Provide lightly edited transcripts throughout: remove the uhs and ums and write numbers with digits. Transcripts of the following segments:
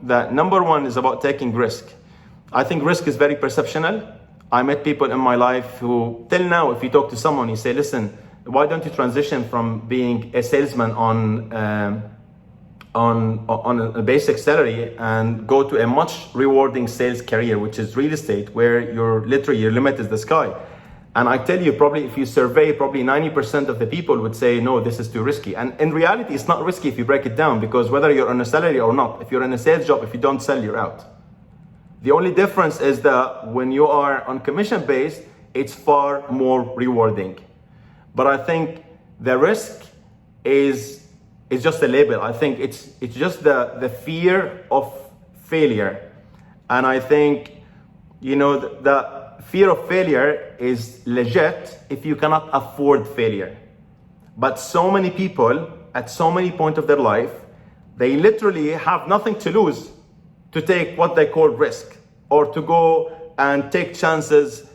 that number one is about taking risk. I think risk is very perceptional. I met people in my life who, till now, if you talk to someone, you say, listen, why don't you transition from being a salesman on a basic salary and go to a much rewarding sales career, which is real estate, where your limit is the sky. And I tell you, probably if you survey, probably 90% of the people would say, no, this is too risky. And in reality, it's not risky if you break it down, because whether you're on a salary or not, if you're in a sales job, if you don't sell, you're out. The only difference is that when you are on commission based, it's far more rewarding. But I think the risk is just a label. I think it's just the fear of failure. And I think, the fear of failure is legit if you cannot afford failure. But so many people at so many points of their life, they literally have nothing to lose to take what they call risk, or to go and take chances,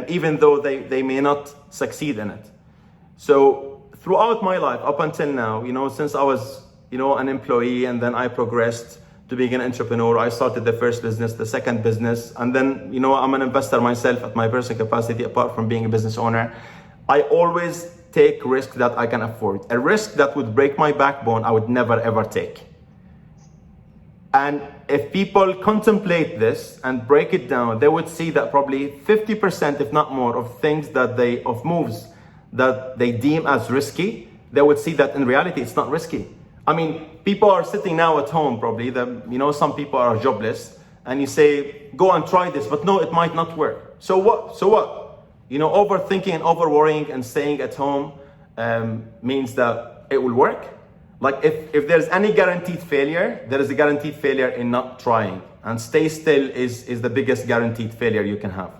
even though they may not succeed in it. So throughout my life, up until now, since I was, an employee, and then I progressed to being an entrepreneur. I started the first business, the second business, and then, I'm an investor myself at my personal capacity, apart from being a business owner. I always take risks that I can afford. A risk that would break my backbone, I would never ever take. And if people contemplate this and break it down, they would see that probably 50%, if not more, of moves that they deem as risky, they would see that in reality, it's not risky. I mean, people are sitting now at home, probably, some people are jobless, and you say, go and try this, but no, it might not work. So what? Overthinking and over worrying and staying at home means that it will work. Like if there's any guaranteed failure, there is a guaranteed failure in not trying. And stay still is the biggest guaranteed failure you can have.